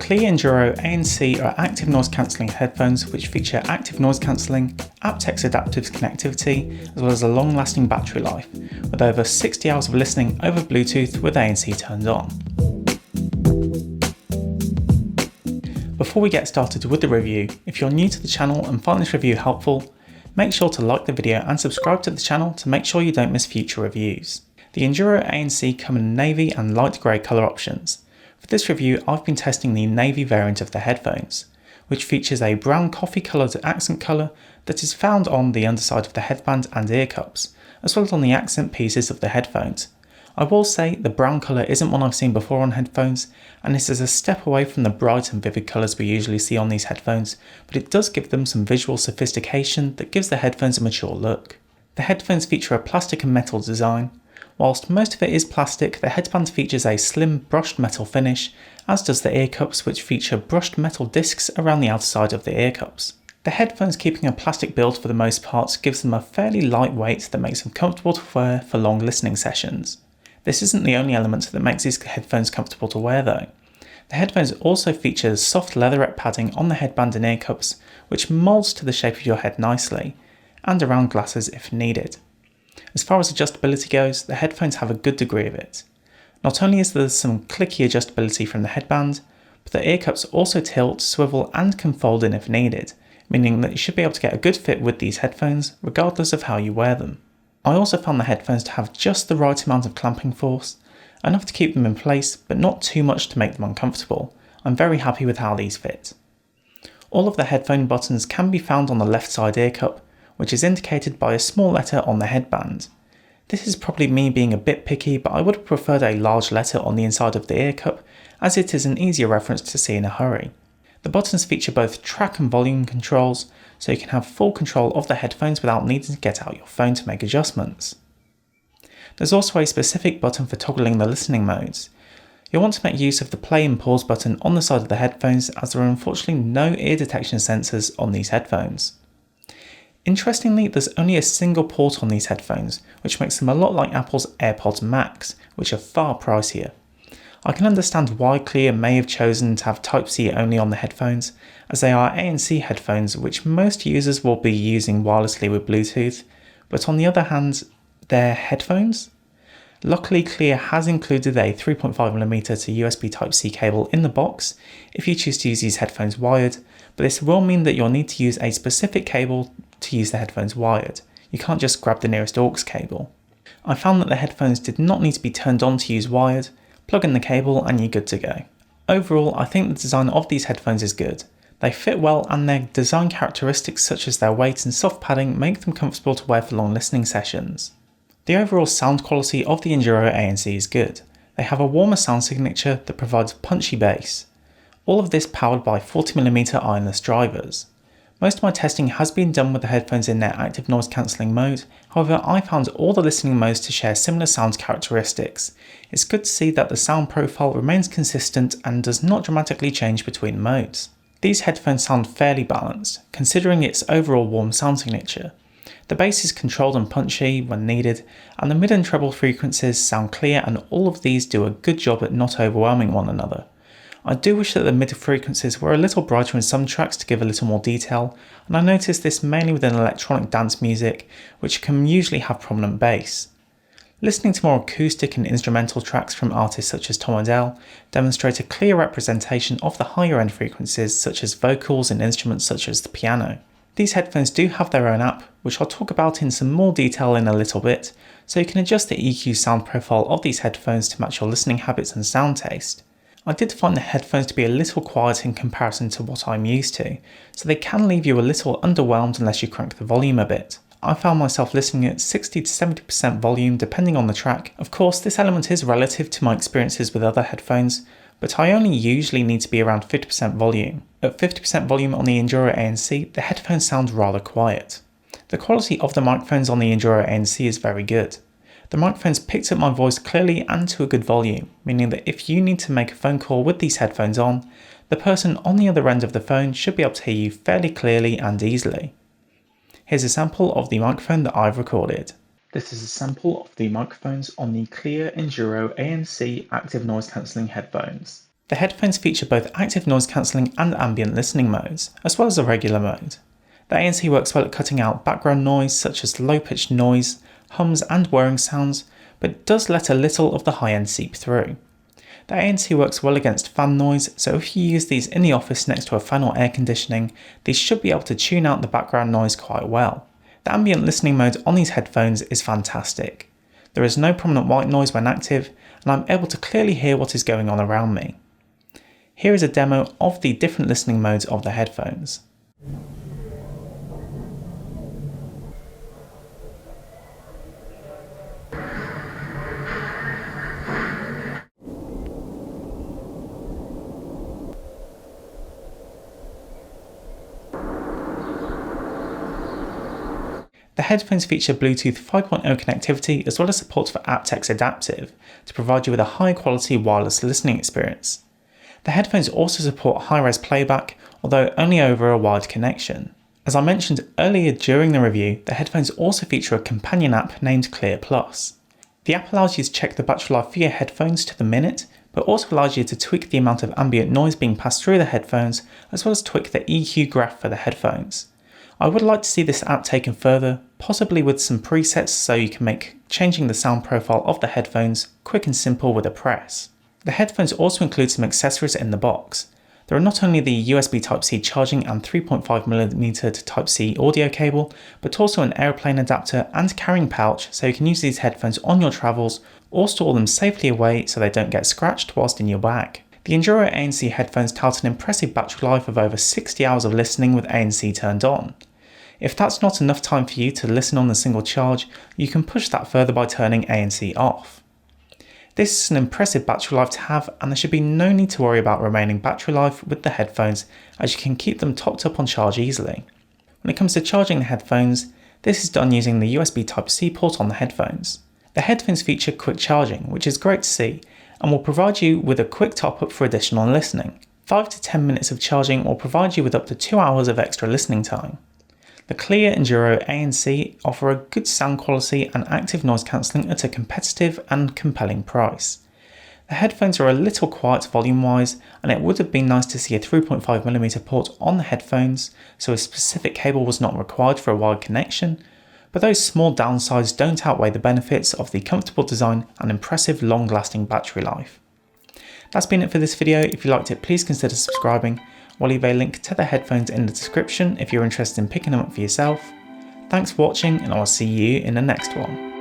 Cleer Enduro ANC are active noise cancelling headphones which feature active noise cancelling, aptX adaptive connectivity, as well as a long-lasting battery life, with over 60 hours of listening over Bluetooth with ANC turned on. Before we get started with the review, if you're new to the channel and find this review helpful, make sure to like the video and subscribe to the channel to make sure you don't miss future reviews. The Enduro ANC come in navy and light grey colour options. For this review, I've been testing the navy variant of the headphones, which features a brown coffee coloured accent colour that is found on the underside of the headband and ear cups, as well as on the accent pieces of the headphones. I will say the brown colour isn't one I've seen before on headphones, and this is a step away from the bright and vivid colours we usually see on these headphones, but it does give them some visual sophistication that gives the headphones a mature look. The headphones feature a plastic and metal design. Whilst most of it is plastic, the headband features a slim brushed metal finish, as does the ear cups, which feature brushed metal discs around the outside of the ear cups. The headphones, keeping a plastic build for the most part, gives them a fairly light weight that makes them comfortable to wear for long listening sessions. This isn't the only element that makes these headphones comfortable to wear though. The headphones also feature soft leatherette padding on the headband and ear cups, which moulds to the shape of your head nicely, and around glasses if needed. As far as adjustability goes, the headphones have a good degree of it. Not only is there some clicky adjustability from the headband, but the ear cups also tilt, swivel and can fold in if needed, meaning that you should be able to get a good fit with these headphones regardless of how you wear them. I also found the headphones to have just the right amount of clamping force, enough to keep them in place but not too much to make them uncomfortable. I'm very happy with how these fit. All of the headphone buttons can be found on the left side ear cup, which is indicated by a small letter on the headband. This is probably me being a bit picky, but I would have preferred a large letter on the inside of the ear cup, as it is an easier reference to see in a hurry. The buttons feature both track and volume controls, so you can have full control of the headphones without needing to get out your phone to make adjustments. There's also a specific button for toggling the listening modes. You'll want to make use of the play and pause button on the side of the headphones, as there are unfortunately no ear detection sensors on these headphones. Interestingly, there's only a single port on these headphones, which makes them a lot like Apple's AirPods Max, which are far pricier. I can understand why Cleer may have chosen to have Type-C only on the headphones, as they are ANC headphones which most users will be using wirelessly with Bluetooth, but on the other hand, they're headphones? Luckily, Cleer has included a 3.5mm to USB Type-C cable in the box if you choose to use these headphones wired, but this will mean that you'll need to use a specific cable to use the headphones wired. You can't just grab the nearest aux cable. I found that the headphones did not need to be turned on to use wired. Plug in the cable and you're good to go. Overall, I think the design of these headphones is good. They fit well and their design characteristics such as their weight and soft padding make them comfortable to wear for long listening sessions. The overall sound quality of the Enduro ANC is good. They have a warmer sound signature that provides punchy bass. All of this powered by 40mm ironless drivers. Most of my testing has been done with the headphones in their active noise cancelling mode, however I found all the listening modes to share similar sound characteristics. It's good to see that the sound profile remains consistent and does not dramatically change between modes. These headphones sound fairly balanced, considering its overall warm sound signature. The bass is controlled and punchy when needed, and the mid and treble frequencies sound clear, and all of these do a good job at not overwhelming one another. I do wish that the mid frequencies were a little brighter in some tracks to give a little more detail, and I noticed this mainly within electronic dance music, which can usually have prominent bass. Listening to more acoustic and instrumental tracks from artists such as Tom Odell demonstrate a clear representation of the higher end frequencies such as vocals and instruments such as the piano. These headphones do have their own app, which I'll talk about in some more detail in a little bit, so you can adjust the EQ sound profile of these headphones to match your listening habits and sound taste. I did find the headphones to be a little quiet in comparison to what I'm used to, so they can leave you a little underwhelmed unless you crank the volume a bit. I found myself listening at 60 to 70% volume depending on the track. Of course, this element is relative to my experiences with other headphones, but I only usually need to be around 50% volume. At 50% volume on the Enduro ANC, the headphones sound rather quiet. The quality of the microphones on the Enduro ANC is very good. The microphones picked up my voice clearly and to a good volume, meaning that if you need to make a phone call with these headphones on, the person on the other end of the phone should be able to hear you fairly clearly and easily. Here's a sample of the microphone that I've recorded. This is a sample of the microphones on the Cleer Enduro ANC active noise cancelling headphones. The headphones feature both active noise cancelling and ambient listening modes, as well as a regular mode. The ANC works well at cutting out background noise such as low-pitched noise, hums and whirring sounds, but it does let a little of the high-end seep through. The ANC works well against fan noise, so if you use these in the office next to a fan or air conditioning, these should be able to tune out the background noise quite well. The ambient listening mode on these headphones is fantastic. There is no prominent white noise when active, and I'm able to clearly hear what is going on around me. Here is a demo of the different listening modes of the headphones. The headphones feature Bluetooth 5.0 connectivity as well as support for aptX Adaptive to provide you with a high quality wireless listening experience. The headphones also support high-res playback, although only over a wired connection. As I mentioned earlier during the review, the headphones also feature a companion app named Cleer Plus. The app allows you to check the battery life for your headphones to the minute, but also allows you to tweak the amount of ambient noise being passed through the headphones, as well as tweak the EQ graph for the headphones. I would like to see this app taken further, possibly with some presets so you can make changing the sound profile of the headphones quick and simple with a press. The headphones also include some accessories in the box. There are not only the USB Type-C charging and 3.5mm to Type-C audio cable, but also an airplane adapter and carrying pouch so you can use these headphones on your travels or store them safely away so they don't get scratched whilst in your bag. The Enduro ANC headphones tout an impressive battery life of over 60 hours of listening with ANC turned on. If that's not enough time for you to listen on a single charge, you can push that further by turning ANC off. This is an impressive battery life to have, and there should be no need to worry about remaining battery life with the headphones, as you can keep them topped up on charge easily. When it comes to charging the headphones, this is done using the USB Type-C port on the headphones. The headphones feature quick charging, which is great to see, and will provide you with a quick top-up for additional listening. 5 to 10 minutes of charging will provide you with up to 2 hours of extra listening time. The Cleer Enduro ANC offer a good sound quality and active noise cancelling at a competitive and compelling price. The headphones are a little quiet volume-wise, and it would have been nice to see a 3.5mm port on the headphones, so a specific cable was not required for a wired connection, but those small downsides don't outweigh the benefits of the comfortable design and impressive long-lasting battery life. That's been it for this video. If you liked it, please consider subscribing. I'll leave a link to the headphones in the description if you're interested in picking them up for yourself. Thanks for watching, and I'll see you in the next one.